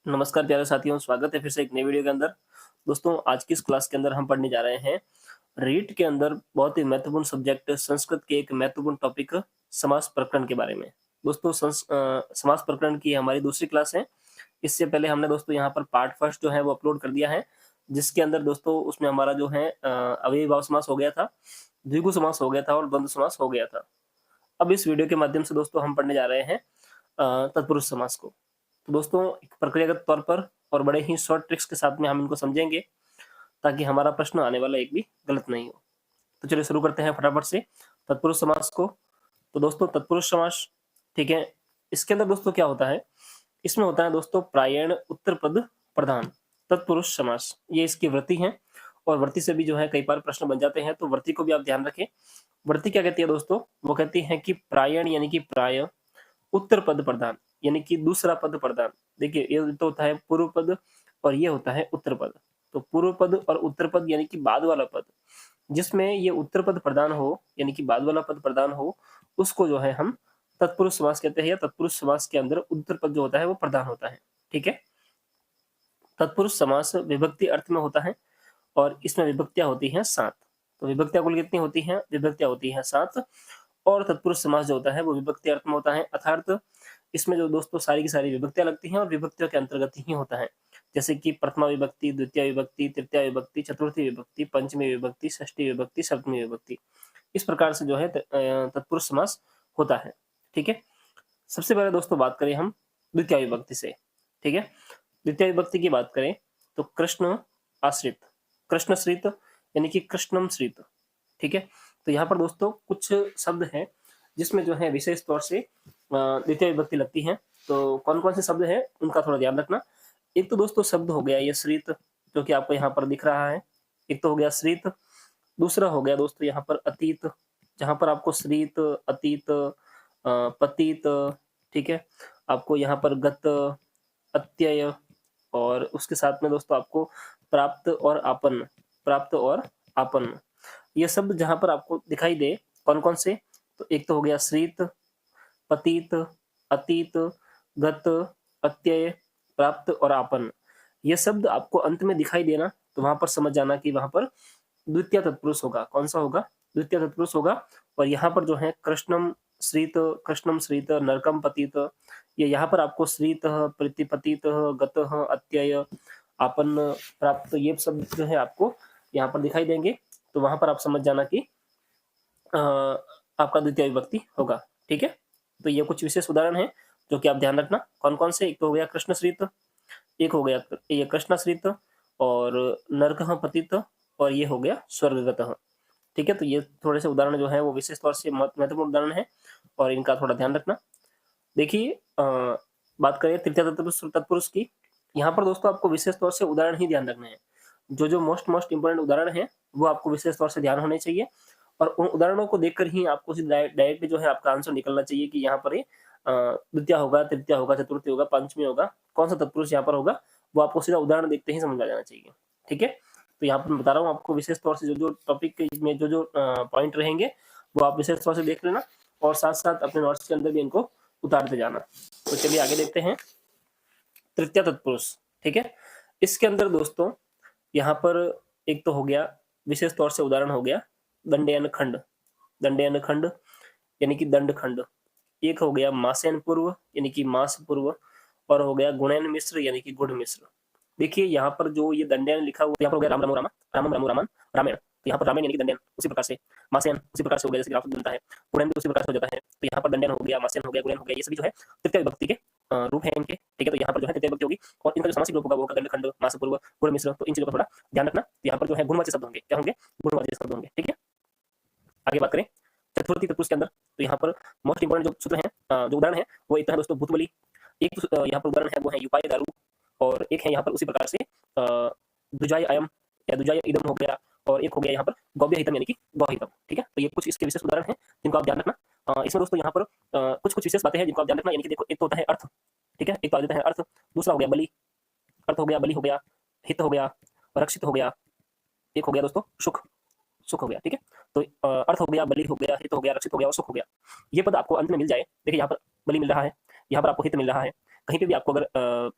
नमस्कार प्यारे साथियों, स्वागत है फिर से एक नई वीडियो के अंदर। दोस्तों, आज की इस क्लास के अंदर हम पढ़ने जा रहे हैं रीट के अंदर बहुत ही महत्वपूर्ण सब्जेक्ट संस्कृत के एक महत्वपूर्ण टॉपिक समास प्रकरण के बारे में। दोस्तों, समास प्रकरण की हमारी दूसरी क्लास है। इससे पहले हमने दोस्तों यहाँ पर पार्ट फर्स्ट जो है वो अपलोड कर दिया है, जिसके अंदर दोस्तों उसमें हमारा जो है अव्ययीभाव समास हो गया था, द्विगु समास हो गया था और द्वंद्व समास हो गया था। अब इस वीडियो के माध्यम से दोस्तों हम पढ़ने जा रहे हैं तत्पुरुष समास को। तो दोस्तों, एक प्रक्रियागत तौर पर और बड़े ही शॉर्ट ट्रिक्स के साथ में हम इनको समझेंगे, ताकि हमारा प्रश्न आने वाला एक भी गलत नहीं हो। तो चलिए शुरू करते हैं फटाफट से तत्पुरुष समास को। तो दोस्तों, तत्पुरुष समास, ठीक है, इसके अंदर दोस्तों क्या होता है, इसमें होता है दोस्तों प्रायण उत्तर पद प्रधान तत्पुरुष समास। ये इसकी वृत्ति है और वृत्ति से भी जो है कई बार प्रश्न बन जाते हैं, तो वृत्ति को भी आप ध्यान रखें। वृत्ति क्या कहती है दोस्तों, वो कहती है कि प्रायण यानी कि प्राय, उत्तर पद प्रधान यानी कि दूसरा पद प्रधान। देखिए, ये तो होता है पूर्व पद और ये होता है उत्तर पद। तो पूर्व पद और उत्तर पद यानी कि बाद वाला पद, जिसमें ये उत्तर पद प्रधान हो यानी कि बाद वाला पद प्रधान हो, उसको जो है हम तत्पुरुष समास कहते हैं। या तत्पुरुष समास के अंदर उत्तर पद जो होता है वो प्रधान होता है। ठीक है, तत्पुरुष समास विभक्ति अर्थ में होता है और इसमें विभक्तियां होती हैं 7। तो विभक्तियां कुल कितनी होती हैं, विभक्तियां होती हैं 7। और तत्पुरुष समास जो होता है वो विभक्ति अर्थ में होता है, अर्थात इसमें जो दोस्तों सारी की सारी विभक्तियां लगती हैं और विभक्तियों के अंतर्गत ही होता है। जैसे कि प्रथमा विभक्ति, द्वितीय विभक्ति, तृतीय विभक्ति, चतुर्थी विभक्ति, पंचमी विभक्ति, षष्ठी विभक्ति, सप्तमी विभक्ति। इस प्रकार से जो है तत्पुरुष समास होता है। ठीक है, सबसे पहले दोस्तों बात करें हम द्वितीय विभक्ति से। ठीक है, द्वितीय विभक्ति की बात करें तो कृष्ण आश्रित, कृष्ण श्रित यानी कि कृष्णम श्रित। ठीक है, तो यहाँ पर दोस्तों कुछ शब्द हैं जिसमें जो है विशेष तौर से द्वितीय विभक्ति लगती है। तो कौन कौन से शब्द हैं उनका थोड़ा ध्यान रखना। एक तो दोस्तों शब्द हो गया ये श्रित, जो कि आपको यहाँ पर दिख रहा है, एक तो हो गया श्रित। दूसरा हो गया दोस्तों यहाँ पर अतीत, जहां पर आपको श्रित, अतीत, पतित, ठीक है, आपको यहाँ पर गत, अत्यय, और उसके साथ में दोस्तों आपको प्राप्त और आपन्न, प्राप्त और आपन्न, ये शब्द जहां पर आपको दिखाई दे, कौन कौन से, तो एक तो हो गया श्रित, पतित, अतीत, गत, अत्यय, प्राप्त और आपन्न। ये शब्द आपको अंत में दिखाई देना, तो वहां पर समझ जाना कि वहां पर द्वितीय तत्पुरुष होगा। कौन सा होगा, द्वितीय तत्पुरुष होगा। और यहाँ पर जो है कृष्णम श्रित, कृष्णम श्रित, नरकम पतित, ये यहाँ पर आपको श्रित, प्रतिपतित, गत, अत्यय, आपन्न, प्राप्त, ये सब जो है आपको यहाँ पर दिखाई देंगे। तो वहां पर आप समझ जाना कि आपका द्वितीय विभक्ति होगा। ठीक है, तो ये कुछ विशेष उदाहरण है जो कि आप ध्यान रखना। कौन कौन से, एक तो हो गया कृष्ण श्रित, एक हो गया ये कृष्णाश्रित, और नरकः पतित, और ये हो गया स्वर्गगतः। ठीक है, तो ये थोड़े से उदाहरण जो है वो विशेष तौर से महत्वपूर्ण उदाहरण है और इनका थोड़ा ध्यान रखना। देखिए, बात करें तृतीय तत्पुरुष की, यहाँ पर दोस्तों आपको विशेष तौर से उदाहरण ही ध्यान रखने हैं। जो जो मोस्ट इंपोर्टेंट उदाहरण है वो आपको विशेष तौर से ध्यान होने चाहिए, और उन उदाहरणों को देखकर ही आपको डायरेक्ट जो है आपका आंसर निकलना चाहिए कि यहाँ पर द्वितीय होगा, तृतीय होगा, चतुर्थी होगा, पंचमी होगा, कौन सा तत्पुरुष यहाँ पर होगा, वो आपको सीधा उदाहरण देखते ही समझ आ जाना चाहिए। ठीक है, तो यहाँ पर मैं बता रहा हूँ आपको विशेष तौर से जो जो टॉपिक में जो जो पॉइंट रहेंगे वो आप विशेष तौर से देख लेना, और साथ साथ अपने नोट्स के अंदर भी इनको उतारते जाना। तो चलिए आगे देखते हैं तृतीय तत्पुरुष। ठीक है, इसके अंदर दोस्तों यहाँ पर एक तो हो गया विशेष तौर से उदाहरण हो गया दंडयन खंड, दंडयन खंड यानी कि दंड खंड। एक हो गया मासेन पूर्व यानी कि मास पूर्व, और हो गया गुणैन मिश्र यानी कि गुण मिश्र। देखिए, यहाँ पर जो ये दंडयन लिखा हुआ, यहाँ पर हो गया राम रामो रामा, रामम रामो रामन, रामायण। तो यहाँ पर रामायण यानी कि दंडयन, उसी प्रकार से मासेन उसी प्रकार से हो गया जैसे ग्राफ बनता है, गुणैन भी उसी प्रकार से हो जाता है। तो यहाँ पर दंडयन हो गया, मासेन हो गया, गुणैन हो गया, ये सभी जो है तृतीय विभक्ति के रूप है इनके। ठीक है, तो यहाँ पर जो है तृतीय विभक्ति होगी, और इनका जो सामासिक रूप होगा वो होगा दंड खंड, मास पूर्व, गुण मिश्र। तो इन चीजों का थोड़ा ध्यान रखना। तो यहाँ पर जो है गुणवाची शब्द होंगे, क्या होंगे, गुणवाची शब्द होंगे। ठीक है, आगे बात करें चतुर्थी तत्पुरुष के अंदर, तो यहाँ पर मोस्ट इंपोर्टेंट जो सूत्र है, जो उदाहरण है वो एक है दोस्तों भूतबली, एक यहाँ पर उदाहरण है वो है युपाय दारू, और एक है यहाँ पर उसी प्रकार से दुजाय अयम या दुजाय इदम हो गया, और एक हो गया यहाँ पर गौव्य हितम यानी कि गौहितम। ठीक है, तो ये कुछ इसके विशेष उदाहरण हैं जिनको आप ध्यान रखना। इसमें दोस्तों यहाँ पर कुछ कुछ विशेष बातें हैं जिनको आप ध्यान रखना। यानी कि देखो, एक तो होता है अर्थ, ठीक है, एक तो आ जाता है अर्थ, दूसरा हो गया बलि, अर्थ हो गया, बलि हो गया, हित हो गया, रक्षित हो गया, एक हो गया दोस्तों सुख, सुख हो गया। ठीक है, तो अर्थ हो गया, बलि हो गया, हित हो गया, रक्षित हो गया और सुख हो गया। ये पद आपको अंत में मिल जाए। देखिए, यहाँ पर बलि मिल रहा है, यहाँ पर आपको हित मिल रहा है, कहीं पे भी आपको अगर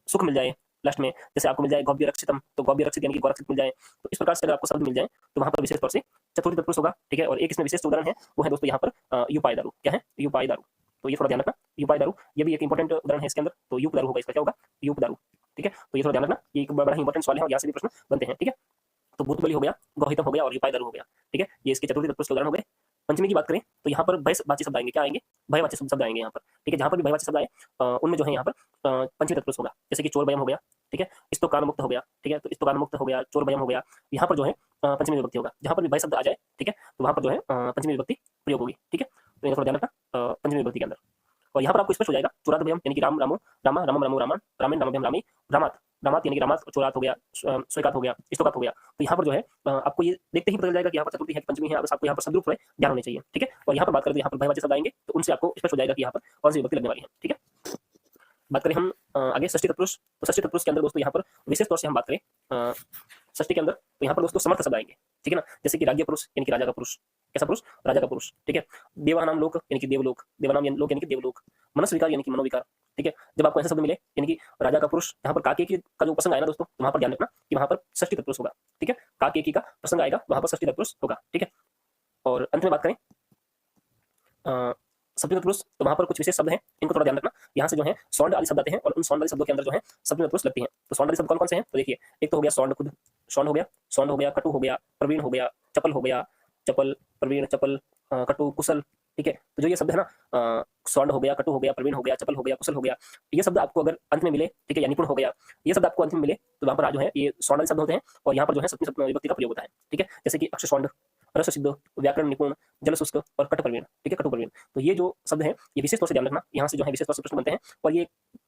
सुख मिल जाए लास्ट में, जैसे आपको मिल जाए गौव्य रक्षितम, तो गौव्य रक्षित यानी कि गौरक्षित मिल जाए, तो इस प्रकार से अगर आपको शब्द मिल जाए तो वहां पर विशेष तौर से चतुर्थी तत्पुरुष होगा। ठीक है, और एक इसमें विशेष उदाहरण है वो है दोस्तों यहाँ पर यूपाई दारू। क्या है? यूपाई दारू। तो ये थोड़ा ध्यान रखना, यूपाई दारू ये भी एक इंपॉर्टेंट उदाहरण है इसके अंदर। तो यूप दारू होगा, इसका क्या होगा? यूप दारू। ठीक है, तो ये थोड़ा ध्यान रखना, ये एक बड़ा ही इंपॉर्टेंट सवाल है और यहाँ से भी प्रश्न बनते हैं। ठीक है, तो भूत बलि हो गया, गौहितम हो गया और यूपाई दारू हो गया। ठीक है, ये इसके चतुर्थी तत्पुरुष के उदाहरण हो गए। पंचमी की बात करें तो यहाँ पर भयवाची शब्द आएंगे। क्या आएंगे? भयवाची शब्द आएंगे यहाँ पर। ठीक है, जहाँ पर भी भयवाची शब्द आए उनमें जो है यहाँ पर पंचमी तत्पुरुष होगा, जैसे कि चोर भयम हो गया। ठीक है, स्तोकान मुक्त हो गया। ठीक है, तो स्तोकान मुक्त हो गया, चोर भयम हो गया। यहाँ पर जो है पंचमी विभक्ति होगा, जहाँ पर भी भय शब्द आ जाए। ठीक है, तो वहाँ पर जो है पंचमी विभक्ति प्रयोग होगी। ठीक है, तो ये थोड़ा ध्यान रखना पंचमी विभक्ति के अंदर। और यहाँ पर आपको स्पष्ट हो जाएगा चोरात भयम यानी कि राम रामो रामा रामम रामो रामान रामेन रामभ्यम रामी रामात रामात यानी कि रामात चोरात हो गया, स्वेकात हो गया, स्तोकात हो गया। तो यहाँ पर जो है आपको ये देखते ही पता चल जाएगा कि यहाँ पर चतुर्थी है, पंचमी है, बस आपको यहाँ पर शब्द रूप थोड़े ध्यान होने चाहिए। ठीक है, और यहाँ पर बात करें तो यहाँ पर भयवाची शब्द आएंगे तो उनसे आपको स्पष्ट हो जाएगा कि यहाँ पर कौन सी विभक्ति लगने वाली है। ठीक है, बात करें हम आगे षष्ठी तत्पुरुष, तो षष्ठी तत्पुरुष के अंदर दोस्तों यहाँ पर विशेष तौर से हम बात करें षष्ठी के अंदर तो यहाँ पर दोस्तों समर्थ शब्द आएंगे। ठीक है ना, जैसे कि राज्य पुरुष यानी कि राजा का पुरुष। कैसा पुरुष? राजा का पुरुष। ठीक है, देवानाम लोक यानी कि देवलोक, देवानाम लोक यानी कि देवलोक, मनस्विकार यानी कि मनोविकार। ठीक है, जब आपको ऐसे शब्द मिले यानी कि राजा का पुरुष, यहाँ पर काके की का जो प्रसंग आया ना दोस्तों, तो वहाँ पर ध्यान रखना कि वहाँ पर षष्ठी तत्पुरुष होगा। ठीक है, काके की का प्रसंग आएगा, वहाँ पर षष्ठी तत्पुरुष होगा। ठीक है, और अंत में बात करें सप्तमी तत्पुरुष, तो वहाँ पर कुछ विशेष शब्द हैं, इनको थोड़ा ध्यान रखना। यहाँ से जो है सौंड आदि शब्द आते हैं और उन सौंड आदि शब्दों के अंदर जो है सप्तमी तत्पुरुष लगती हैं। तो सौंड आदि शब्द कौन कौन से हैं? तो देखिए, एक तो हो गया सौंड खुद, सौंड हो गया, सौंड हो गया, कटु हो गया, प्रवीण हो गया, चपल हो गया, चपल, प्रवीण, चपल, कटु, कुशल। ठीक है, तो जो ये शब्द है ना, सौंड हो गया, कटु हो गया, प्रवीण हो गया, चपल हो गया, कुशल हो गया, ये शब्द आपको अगर अंत में मिले, ठीक है, या निपुण हो गया, ये शब्द आपको अंत में मिले तो वहाँ पर जो है ये सौंड आदि शब्द होते हैं और यहाँ पर जो है सप्तमी विभक्ति का प्रयोग होता है। ठीक है, जैसे कि अक्ष सौंड, रस सिद्ध, व्याकरण निपुण, जल शुष्क और कट प्रवीण। ठीक है, कटु प्रवीण। तो ये जो शब्द है ये विशेष तौर से ध्यान रखना, यहाँ से जो है विशेष तौर से प्रश्न बनते हैं और ये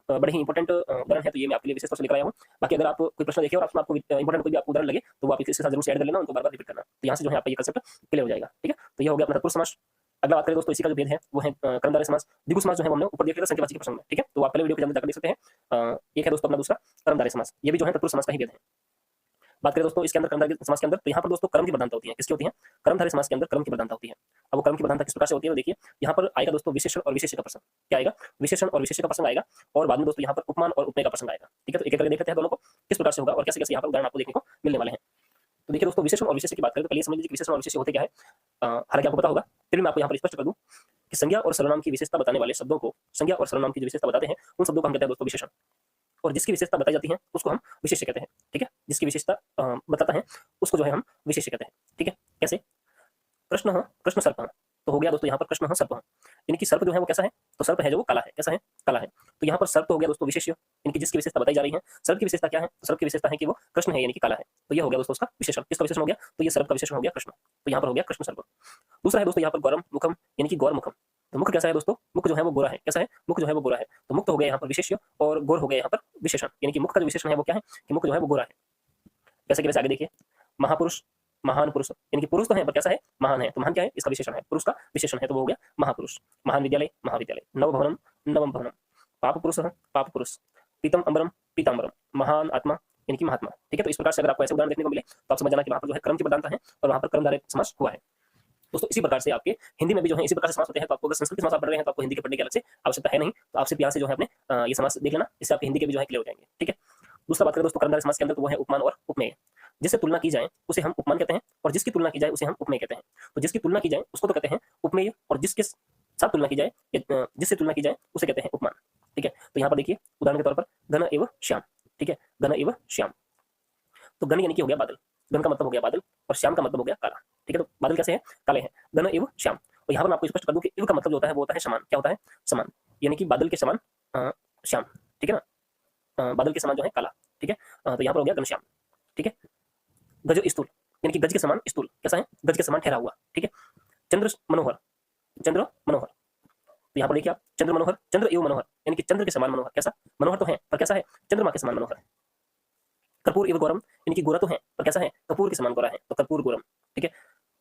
बड़े ही इंपॉर्टेंट उदाहरण है, तो ये मैं आपके लिए विशेष तौर से लेकर आया हूँ। बाकी अगर आप कोई प्रश्न देखें और आपको इंपॉर्टेंट कोई भी आपको उदाहरण लगे तो वो आप इसके साथ जरूर से ऐड कर लेना, उनको बार बार रिपीट करना, तो यहाँ से जो है आपका ये कंसेप्ट क्लियर हो जाएगा। ठीक है, तो ये हो गया अपना तत्पुरुष समास। अगला बात करें दोस्तों, इसी का जो भेद है वो है कर्मधारय समास। द्विगु समास जो है हमने ऊपर देख लिया संख्यावाचक के प्रसंग में। ठीक है, तो आप पहले वीडियो के अंदर जाकर देख सकते हैं। एक है दोस्तों अपना दूसरा कर्मधारय समास, ये भी जो है तत्पुरुष समास का ही भेद है। बात करें दोस्तों इसके अंदर कर्मधारय समास के अंदर, तो यहाँ पर दोस्तों कर्म की प्रधानता होती है। किसकी होती है? कर्मधारय समास के अंदर कर्म की प्रधानता होती है। अब वो कर्म की प्रधानता किस प्रकार से होती है तो देखिए, यहाँ पर आएगा दोस्तों विशेषण और विशेष्य का प्रसंग। क्या आएगा? विशेषण और विशेष्य का प्रसंग आएगा और बाद में दोस्तों यहाँ पर उपमान और उपमेय का प्रसंग आएगा। ठीक है, तो एक एक करके देखते हैं दोनों को किस प्रकार से होगा और कैसे कैसे यहाँ पर उदाहरण आपको देखने को मिलने वाले हैं। तो देखिए दोस्तों, विशेषण और विशेष्य की बात करें तो पहले समझ लीजिए विशेषण और विशेष्य होते क्या है। हालांकि आपको पता होगा, फिर मैं आपको यहाँ पर स्पष्ट कर दूं कि संज्ञा और सर्वनाम की विशेषता बताने वाले शब्दों को, संज्ञा और सर्वनाम की जो विशेषता बताते हैं उन शब्दों को हम कहते हैं दोस्तों विशेषण, और जिसकी विशेषता बताई जाती है उसको हम विशेष्य कहते हैं। ठीक है, जिसकी विशेषता बताता है उसको जो है हम विशेष्य कहते हैं। ठीक है, कैसे? कृष्ण कृष्ण सर्प, तो हो गया दोस्तों यहाँ पर कृष्ण सर्प, यानी कि सर्प जो है वो कैसा है? तो सर्प है जो वो काला है। कैसा है? काला है। तो यहाँ पर सर्प तो हो गया दोस्तों विशेष्य, यानी कि जिसकी विशेषता बताई जा रही है। सर्प की विशेषता क्या है? तो सर्प की विशेषता है कि वो कृष्ण है, यानी कि काला है। तो ये हो गया दोस्तों उसका विशेषण। किसका विशेषण हो गया? तो ये सर्प का विशेषण हो गया कृष्ण, तो यहाँ पर हो गया कृष्ण सर्प। दूसरा है दोस्तों यहाँ पर गौरम मुखम, यानी कि गौर मुखम। तो मुख कैसा है दोस्तों? मुख जो है वो गोरा है। कैसा है? मुख जो है वो गोरा है। तो मुख हो गया यहाँ पर विशेष्य और गोर हो गया यहाँ पर विशेषण, यानी कि मुख का जो विशेषण है वो क्या है कि मुख जो है वो गोरा है। कैसे कि वैसे आगे देखिए, महापुरुष, महान पुरुष, यानी कि पुरुष तो है पर कैसा है? महान है। तो महान क्या है? इसका विशेषण है, पुरुष का विशेषण है, तो वो हो गया महापुरुष। महान विद्यालय, महाविद्यालय। नव भवनम, नवम भवनम। पाप पुरुष, पाप पुरुष। पीतम अमरम, पीताम्बरम। महान आत्मा, यानी कि महात्मा। ठीक है, तो इस प्रकार से अगर आपको ऐसे उदाहरण देखने को मिले तो आप समझ जाना कि वहाँ पर जो है कर्म की प्रधानता है और वहाँ पर कर्मधारय समास हुआ है। दोस्तों इसी प्रकार से आपके हिंदी में भी जो है इसी प्रकार से समास होते हैं। तो आपको अगर संस्कृत समास आप पढ़ रहे हैं तो आपको हिंदी के पढ़ने की अलग से आवश्यकता है नहीं, तो आप सिर्फ यहाँ से जो है अपने ये समास देख लेना, इससे आपके हिंदी के भी जो है क्लियर हो जाएंगे। ठीक है, दूसरा बात करें दोस्तों कर्मधारय समास के अंदर, तो वो है उपमान और उपमेय। जिससे तुलना की जाए उसे हम उपमान कहते हैं और जिसकी तुलना की जाए उसे हम उपमेय कहते हैं। तो जिसकी तुलना की जाए उसको तो कहते हैं उपमेय और जिसके साथ तुलना की जाए, जिससे तुलना की जाए उसे कहते हैं उपमान। ठीक है, तो यहाँ पर देखिए उदाहरण के तौर पर घन एवं श्याम। ठीक है, घन एवं श्याम, तो घन यानी कि हो गया बादल, घन का मतलब हो गया बादल और श्याम का मतलब हो गया काला। ठीक है, तो बादल कैसे हैं? काले हैं। घन एवं श्याम, और यहाँ पर मैं आपको स्पष्ट कर दूं कि इव का मतलब जो होता है वो होता है समान। क्या होता है? समान, यानी कि बादल के समान श्याम। ठीक है ना, बादल के समान जो है काला। ठीक है, तो यहाँ पर हो गया घनश्याम। ठीक है, गज स्थूल, यानी कि गज के समान स्थूल। कैसा है? गज के समान ठहरा हुआ। ठीक है, चंद्र मनोहर, चंद्र मनोहर, तो यहाँ पर देखिए आप चंद्र मनोहर, चंद्र एवं मनोहर, यानी कि चंद्र के समान मनोहर। कैसा? मनोहर तो है पर कैसा है? चंद्रमा के समान मनोहर। कर्पूर एवं गौरम, यानी कि गोरा तो है पर कैसा है? कपूर के समान गोरा है, तो कर्पूर गौरम। ठीक है,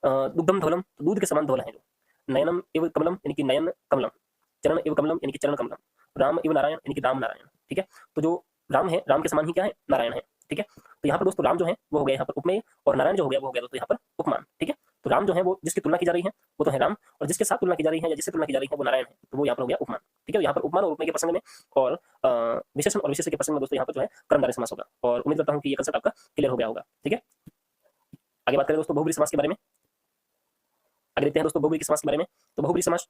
दुग्धम धवलम, तो दूध के समान धवला है जो। नयनम एवं कमलम, यानी कि नयन कमलम। चरण एवं कमलम, यानी कि चरण कमलम। राम एवं नारायण, यानी कि राम नारायण। ठीक है, तो जो राम है, राम के समान ही क्या है? नारायण है। ठीक है, तो यहाँ पर दोस्तों राम जो है वो हो गया यहाँ पर उपमेय और नारायण जो हो गया वो हो गया दोस्तों यहाँ पर उपमान। ठीक है, तो राम जो है वो जिसकी तुलना की जा रही है वो तो है राम, और जिसके साथ तुलना की जा रही है या जिससे तुलना की जा रही है वो नारायण है, तो वो यहाँ पर हो गया उपमान। ठीक है, यहाँ पर उपमान और उपमेय के प्रसंग में और विशेषण और विशेष के प्रसंग में दोस्तों यहाँ पर जो है कर्मधारय समास होगा, और उम्मीद करता हूँ कि ये कंसेप्ट आपका क्लियर हो गया होगा। ठीक है, आगे बात करें दोस्तों बहुब्रीहि समास के बारे में। आगे देखते हैं दोस्तों बहुब्रीहि समास के बारे में। तो बहुब्रीहि समास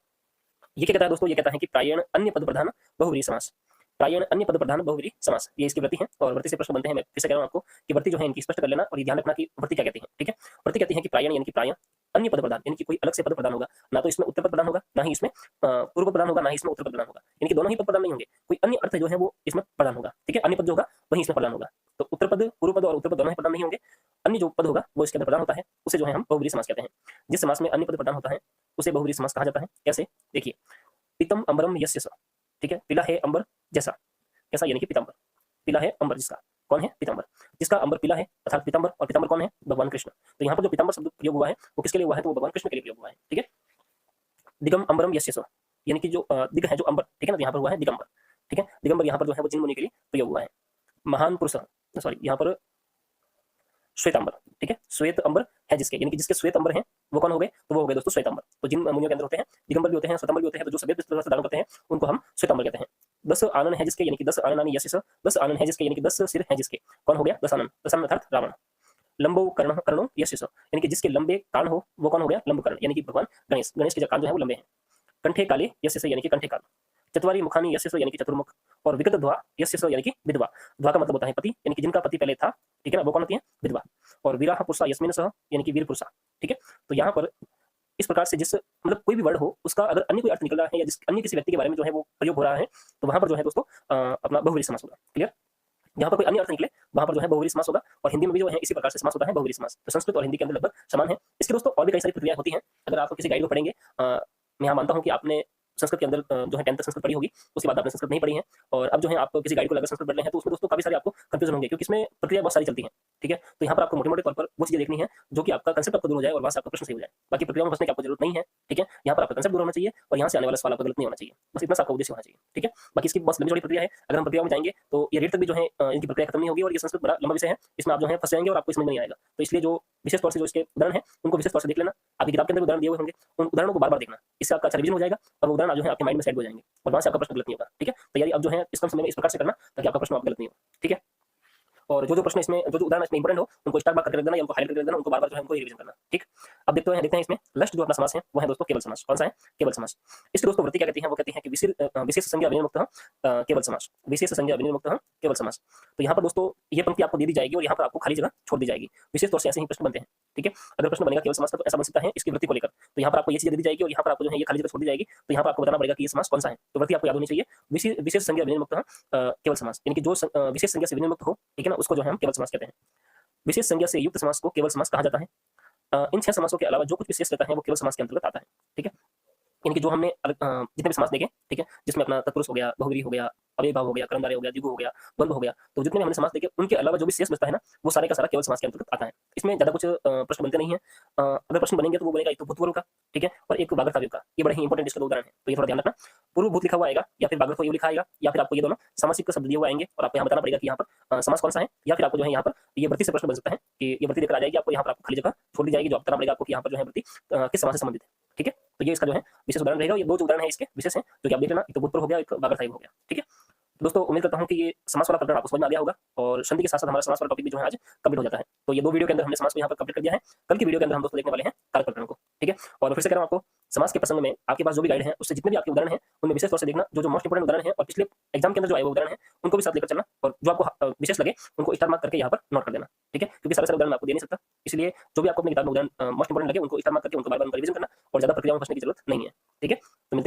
ये क्या कहता है दोस्तों, ये कहता है कि प्रायण अन्य पद प्रधान बहुब्रीहि समास, प्रायण अन्य पद प्रधान बहुब्रीहि समास, ये इसकी वृत्ति है। और वृत्ति से प्रश्न बनते हैं, मैं फिर से कह रहा हूं आपको कि वृत्ति जो है इनकी स्पष्ट कर लेना, और ये ध्यान रखना कि वृत्ति क्या कहती है। ठीक है, वृत्ति कहती है कि प्रायण यानी कि प्रायण अन्य पद प्रधान, यानी कि कोई अलग से पद प्रधान होगा, ना तो इसमें उत्तर पद प्रधान होगा, ना ही इसमें पूर्व पद प्रधान होगा, ना ही इसमें उत्तर पद प्रधान होगा, यानी कि दोनों ही पद प्रधान नहीं होंगे, कोई अन्य अर्थ जो है वो इसमें प्रधान होगा। ठीक है, अन्य पद जो होगा वही इसमें प्रधान होगा। तो उत्तर पद, पूर्व पद और उत्तर पद दोनों ही प्रधान नहीं होंगे, अन्य जो पद होगा वो इसके अंदर प्रधान होता है, उसे जो है हम बहुब्रीहि समास कहते हैं। जिस समास में अन्य पद प्रधान होता है उसे बहुब्रीहि समास कहा जाता है। कैसे, देखिए, पीतम अम्बरम यस्य स, ठीक है, पीला है अंबर जैसा, कैसा, यानी कि पीतांबर, पीला है अंबर जिसका, कौन है, पीतांबर, जिसका अंबर पीला है अर्थात पीतांबर, और पीतांबर कौन है, भगवान कृष्ण। तो यहाँ पर जो पीतांबर शब्द प्रयोग हुआ है वो किसके लिए हुआ है, तो वो भगवान कृष्ण के लिए प्रयोग हुआ है। ठीक है, दिगम अम्बरम यस्य स, यानी कि जो दिग है जो अंबर, ठीक है ना, तो यहाँ पर हुआ है दिगंबर। ठीक है, दिगंबर यहाँ पर जो है वो जिन मुनि के लिए प्रयोग हुआ है। महान पुरुष, सॉरी यहाँ पर श्वेतांबर, ठीक है, श्वेत अंबर है जिसके, यानी कि जिसके श्वेत अंबर हैं वो कौन हो गए, तो वो हो गए दोस्तों श्वेतांबर। तो जिन मुनियों के अंदर होते हैं दिगंबर भी होते हैं, श्वेतांबर भी होते हैं, तो जो सफेद वस्त्र धारण करते हैं उनको हम श्वेतांबर कहते हैं। 10 आनन है जिसके, यानी कि 10 आननानि यस्य स, 10 आनन है जिसके, यानी कि 10 सिर है जिसके, कौन हो गया, 10 आनन, 10 आनन अर्थात रावण। लंबो कर्णो यस्य स, यानी कि जिसके लंबे कान हो वो कौन हो गया, लंबकर्ण, यानी कि भगवान गणेश, गणेश के कान जो है वो लंबे हैं। कंठे काले यस्य स, यानी कि कंठे काल। चतवारी मुखानी यस्य स, यानी कि चतुर्मुख। और विगत ध्वा यस्य स, यानी कि विधवा, ध्वा का मतलब होता है पति, यानी कि जिनका पति पहले था, ठीक है ना, वो कौन होती है, विधवा। और वीराह पुरुषा यस्मिन सह, यानी कि वीर पुरुषा। ठीक है, तो यहाँ पर इस प्रकार से जिस मतलब कोई भी वर्ड हो उसका अगर अन्य कोई अर्थ निकल रहा है या जिस अन्य किसी व्यक्ति के बारे में जो है वो प्रयोग हो रहा है, तो वहां पर जो है दोस्तों अपना बहुब्रीहि समास होगा। क्लियर, जहां पर कोई अन्य अर्थ निकले वहां पर जो है बहुब्रीहि समास होगा। और हिंदी में भी जो है इसी प्रकार से समास होता है बहुब्रीहि समास, तो संस्कृत और हिंदी के अंदर लगभग समान है। इसके दोस्तों और भी कई सारी प्रक्रिया होती हैं, अगर आप किसी गाइड को पढ़ेंगे, मैं यहाँ मानता हूँ कि आपने संस्कृत के अंदर जो है 10th संस्कृत पढ़ी होगी, उसके बाद आपने संस्कृत नहीं पढ़ी है, और अब जो है आप किसी गाइड को अगर संस्कृत पढ़ रहे हैं तो उसमें दोस्तों काफी सारे आपको कंफ्यूजन होंगे, क्योंकि इसमें प्रक्रिया बहुत सारी चलती है। ठीक है, तो यहाँ पर आपको मोटे मोटे तौर पर वो चीजें देखनी है जो कि आपका कंसेप्ट आपको दूर हो जाए और वहां से आपका प्रश्न सही हो जाए। बाकी प्रक्रिया में फंसने की आपको जरूरत नहीं है। ठीक है, यहाँ पर आपका कंसेप्ट दूर होना चाहिए और यहाँ से आने वाला सवाल आपका गलत नहीं होना चाहिए, बस इतना आपका उद्देश्य होना चाहिए। ठीक है, बाकी इसकी बहुत लंबी चौड़ी प्रक्रिया है, अगर हम प्रक्रिया में जाएंगे तो ये रेट तक भी जो है इनकी प्रक्रिया खत्म नहीं होगी, और ये संस्कृत बड़ा लंबा विषय है, इसमें आप जो है फंस जाएंगे और आपको समझ नहीं आएगा। तो इसलिए जो विशेष तौर से जो इसके उदाहरण है उनको विशेष तौर से देख लेना, आपकी किताब के अंदर उदाहरण दिए हुए होंगे, उन उदाहरणों को बार बार देखना, इससे आपका अच्छा रिवीजन हो जाएगा और वो उदाहरण जो है आपके माइंड में सेट हो जाएंगे और वहां से आपका प्रश्न गलत नहीं होगा। ठीक है, तैयारी अब जो है इस कम समय में इस प्रकार से करना ताकि आपका प्रश्न आपका गलत नहीं हो। ठीक है, और जो प्रश्न इसमें जो उदाहरण इसमें इंपॉर्टेंट हो उनको स्टार मार्क करके रख देना या उनको हाईलाइट करके रख देना, उनको बार-बार जो है उनको रिवीजन करना। ठीक, अब देखते हैं इसमें लास्ट जो अपना समास है वो है दोस्तों केवल समास। कौन सा है, केवल समास। इसके दोस्तों वृत्ति क्या कहती है, वो कहती है कि विशेष संज्ञा विनिर्मुक्तः केवल समास, विशेष संज्ञा विनिर्मुक्तः केवल समास। तो यहाँ पर दोस्तों ये पंक्ति आपको दे दी जाएगी और यहाँ पर आपको खाली जगह छोड़ दी जाएगी। विशेष तौर से ऐसे ही प्रश्न बनते हैं। ठीक है, अगर प्रश्न बनेगा केवल समास का तो ऐसा बन सकता है इसकी वृत्ति को लेकर, तो यहाँ पर आपको ये चीज दे दी जाएगी और यहाँ पर आपको जो है ये खाली जगह छोड़ दी जाएगी, तो यहाँ पर आपको बताना पड़ेगा कि ये समास कौन सा है। तो वृत्ति आपको याद होनी चाहिए, विशेष संज्ञा विनिर्मुक्तः केवल समास, यानी कि जो विशेष संज्ञा से विनिर्मुक्त हो, ठीक है ना, उसको जो है हम केवल समास कहते हैं। विशेष संज्ञा से युक्त समास को केवल समास कहा जाता है। इन 6 समासों के अलावा जो कुछ विशेष रहता है वो केवल समास के अंतर्गत आता है। ठीक है, यानी कि जो हमने जितने भी समास देखे, ठीक है, जिसमें अपना तत्पुरुष हो गया, बहुव्रीहि हो गया, अव्ययभाव हो गया, कर्मधारय हो गया, द्विगु हो गया, द्वंद्व हो गया, तो जितने भी हमने समास देखे उनके अलावा जो भी शेष बचता है ना वो सारे का सारा केवल समास के अंतर्गत आता है। इसमें ज्यादा कुछ प्रश्न बनते नहीं है। अगर प्रश्न बनेंगे तो वो बनेगा एक तो भूतपूर्व का, ठीक है, और एक वागर्थाविव का। ये बड़े ही इंपॉर्टेंट इसके 2 उदाहरण है, तो ये थोड़ा ध्यान रखना। पूर्व भूत लिखा हुआ आएगा या फिर वागर्थाविव लिखा आएगा या फिर आपको ये दोनों सामासिक शब्द दिए हुए आएंगे और आपको यहाँ बताना पड़ेगा कि यहाँ पर समास कौन सा है, या फिर आपको जो है यहाँ पर ये वृत्ति से प्रश्न बन सकता है कि ये वृत्ति लेकर आ जाएगी, आपको यहाँ पर आपको खाली जगह छोड़ दी जाएगी, जो बताना पड़ेगा आपको कि यहाँ पर जो है वृत्ति किस समास से संबंधित है। ठीक है, तो ये इसका जो है विशेष उदाहरण रहेगा। ये 2 जो उदाहरण है इसके विशेष है जो कि आप देख लेना, एक तो भूतपूर्व हो गया, एक वागर्थाविव हो गया। ठीक है, दोस्तों उम्मीद करता हूं कि ये समास वाला प्रकरण आपको समझ में आ गया होगा और संधि के साथ साथ हमारा समास वाला टॉपिक भी जो है आज कंप्लीट हो जाता है। तो ये 2 वीडियो के अंदर हमने समास को यहाँ पर कंप्लीट कर दिया है। कल की वीडियो के अंदर हम दोस्तों देखने वाले हैं कारक प्रकरण को। ठीक है, और फिर से कह रहा हूं आपको समास के प्रसंग में आपके पास जो भी गाइड है उससे जितने भी आपके उदाहरण है उनमें विशेष तौर से देखना, जो मोस्ट इंपोर्टेंट उदाहरण है और पिछले एग्जाम के अंदर जो आए वो उदाहरण है उनको भी साथ लेकर चलना, और जो आपको विशेष लगे उनको स्टार मार्क करके यहाँ पर नोट कर देना। ठीक है, क्योंकि सारे उदाहरण आपको दे नहीं सकता, इसलिए जो भी आपको अपनी किताब में उदाहरण मोस्ट इंपोर्टेंट लगे उनको स्टार मार्क करके उनको बार-बार रिवीजन करना और ज्यादा प्रक्रिया में फंसने की जरूरत नहीं है। ठीक है, तो मिलते हैं